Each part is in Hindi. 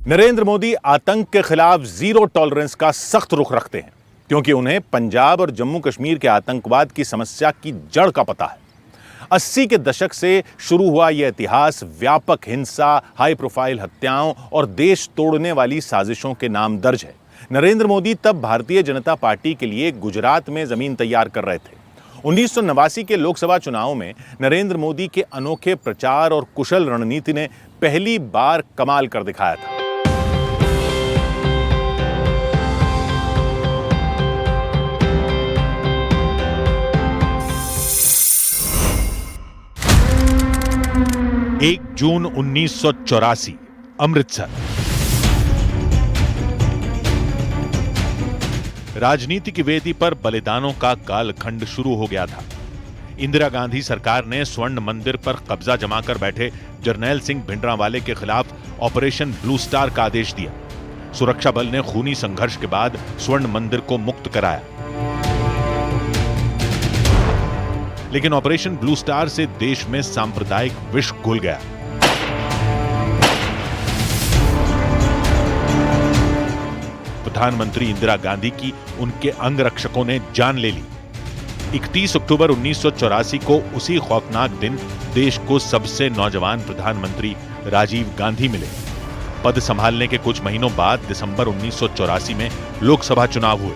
नरेंद्र मोदी आतंक के खिलाफ जीरो टॉलरेंस का सख्त रुख रखते हैं क्योंकि उन्हें पंजाब और जम्मू कश्मीर के आतंकवाद की समस्या की जड़ का पता है। 80 के दशक से शुरू हुआ यह इतिहास व्यापक हिंसा, हाई प्रोफाइल हत्याओं और देश तोड़ने वाली साजिशों के नाम दर्ज है। नरेंद्र मोदी तब भारतीय जनता पार्टी के लिए गुजरात में जमीन तैयार कर रहे थे। 1989 के लोकसभा चुनाव में नरेंद्र मोदी के अनोखे प्रचार और कुशल रणनीति ने पहली बार कमाल कर दिखाया था। एक जून 1984 अमृतसर। राजनीति की वेदी पर बलिदानों का कालखंड शुरू हो गया था। इंदिरा गांधी सरकार ने स्वर्ण मंदिर पर कब्जा जमाकर बैठे जरनैल सिंह भिंडरांवाले के खिलाफ ऑपरेशन ब्लू स्टार का आदेश दिया। सुरक्षा बल ने खूनी संघर्ष के बाद स्वर्ण मंदिर को मुक्त कराया, लेकिन ऑपरेशन ब्लू स्टार से देश में सांप्रदायिक विष घुल गया। प्रधानमंत्री इंदिरा गांधी की उनके अंगरक्षकों ने जान ले ली। 31 अक्टूबर 1984 को उसी खौफनाक दिन देश को सबसे नौजवान प्रधानमंत्री राजीव गांधी मिले। पद संभालने के कुछ महीनों बाद दिसंबर 1984 में लोकसभा चुनाव हुए।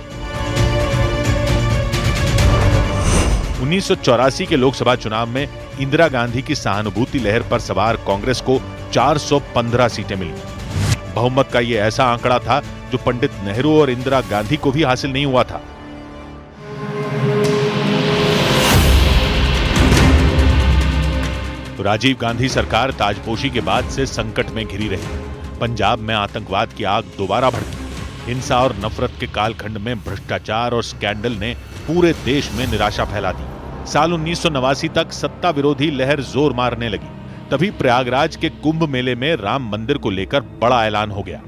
1984 के लोकसभा चुनाव में इंदिरा गांधी की सहानुभूति लहर पर सवार कांग्रेस को 415 सीटें मिली। बहुमत का यह ऐसा आंकड़ा था जो पंडित नेहरू और इंदिरा गांधी को भी हासिल नहीं हुआ था। तो राजीव गांधी सरकार ताजपोशी के बाद से संकट में घिरी रही। पंजाब में आतंकवाद की आग दोबारा भड़की। हिंसा और नफरत के कालखंड में भ्रष्टाचार और स्कैंडल ने पूरे देश में निराशा फैला दी। साल 1989 तक सत्ता विरोधी लहर जोर मारने लगी। तभी प्रयागराज के कुंभ मेले में राम मंदिर को लेकर बड़ा ऐलान हो गया।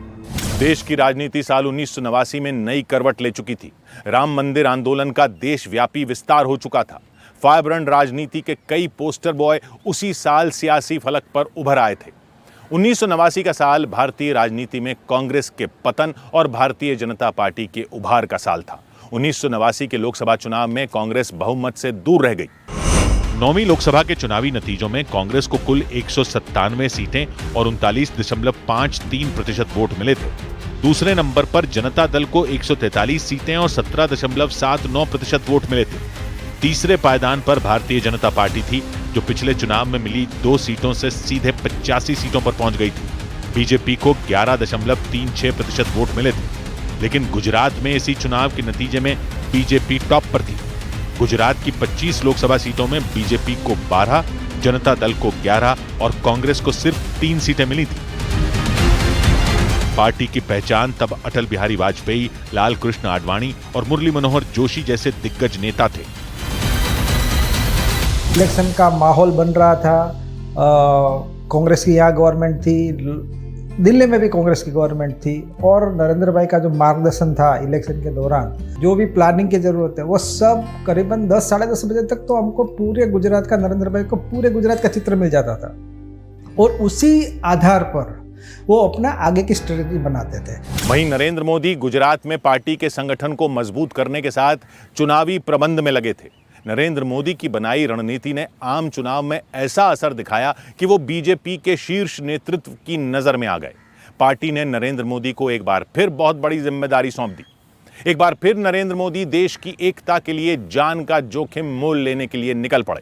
देश की राजनीति साल 1989 में नई करवट ले चुकी थी। राम मंदिर आंदोलन का देशव्यापी विस्तार हो चुका था। फायरब्रांड राजनीति के कई पोस्टर बॉय उसी साल सियासी फलक पर उभर आए थे। 1989 का साल भारतीय राजनीति में कांग्रेस के पतन और भारतीय जनता पार्टी के उभार का साल था। 1989 के लोकसभा चुनाव में कांग्रेस बहुमत से दूर रह गई। 9वीं लोकसभा के चुनावी नतीजों में कांग्रेस को कुल 197 सीटें और 39.53% वोट मिले थे। दूसरे नंबर पर जनता दल को 143 सीटें और 17.79% वोट मिले थे। तीसरे पायदान पर भारतीय जनता पार्टी थी, जो पिछले चुनाव में मिली 2 सीटों से सीधे 85 सीटों पर पहुंच गई थी। बीजेपी को 11.36% वोट मिले थे, लेकिन गुजरात में इसी चुनाव के नतीजे में बीजेपी टॉप पर थी। गुजरात की 25 लोकसभा सीटों में बीजेपी को 12, जनता दल को 11 और कांग्रेस को सिर्फ 3 सीटें मिली थी। पार्टी की पहचान तब अटल बिहारी वाजपेयी, लाल कृष्ण आडवाणी और मुरली मनोहर जोशी जैसे दिग्गज नेता थे। इलेक्शन का माहौल बन रहा था। कांग्रेस की यहाँ गवर्नमेंट थी, दिल्ली में भी कांग्रेस की गवर्नमेंट थी, और नरेंद्र भाई का जो मार्गदर्शन था इलेक्शन के दौरान, जो भी प्लानिंग की जरूरत है, वो सब करीबन 10 साढ़े 10 बजे तक तो हमको पूरे गुजरात का, नरेंद्र भाई को पूरे गुजरात का चित्र मिल जाता था, और उसी आधार पर वो अपना आगे की स्ट्रेटेजी बनाते थे। वहीं नरेंद्र मोदी गुजरात में पार्टी के संगठन को मजबूत करने के साथ चुनावी प्रबंध में लगे थे। नरेंद्र मोदी की बनाई रणनीति ने आम चुनाव में ऐसा असर दिखाया कि वो बीजेपी के शीर्ष नेतृत्व की नजर में आ गए। पार्टी ने नरेंद्र मोदी को एक बार फिर बहुत बड़ी जिम्मेदारी सौंप दी। एक बार फिर नरेंद्र मोदी देश की एकता के लिए जान का जोखिम मोल लेने के लिए निकल पड़े।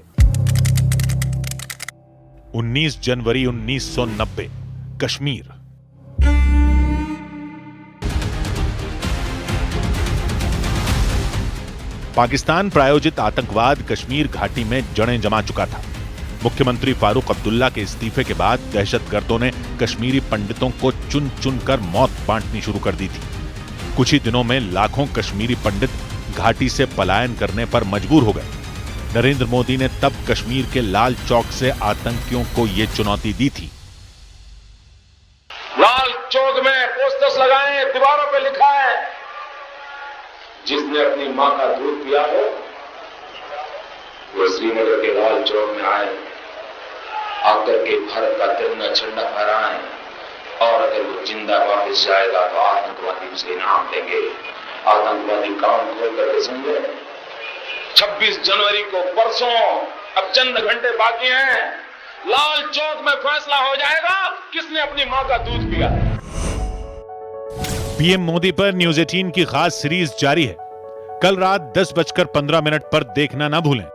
19 जनवरी 1990 कश्मीर। पाकिस्तान प्रायोजित आतंकवाद कश्मीर घाटी में जड़ें जमा चुका था। मुख्यमंत्री फारूक अब्दुल्ला के इस्तीफे के बाद दहशतगर्दों ने कश्मीरी पंडितों को चुन चुनकर मौत बांटनी शुरू कर दी थी। कुछ ही दिनों में लाखों कश्मीरी पंडित घाटी से पलायन करने पर मजबूर हो गए। नरेंद्र मोदी ने तब कश्मीर के लाल चौक से आतंकियों को यह चुनौती दी थी। लाल चौक में पोस्टर्स लगाए, दीवारों पे लिखा है, जिसने अपनी मां का दूध पिया हो वो श्रीनगर के लाल चौक में आए, आकर के भारत का तिरंगा झंडा फहराएं, और अगर वो जिंदा वापस जाएगा तो आतंकवादी उसे इनाम देंगे। आतंकवादी कान खोल करके समझे। 26 जनवरी को परसों, अब चंद घंटे बाकी हैं, लाल चौक में फैसला हो जाएगा किसने अपनी मां का दूध पिया। पीएम मोदी पर न्यूज 18 की खास सीरीज जारी है। कल रात 10:15 पर देखना ना भूलें।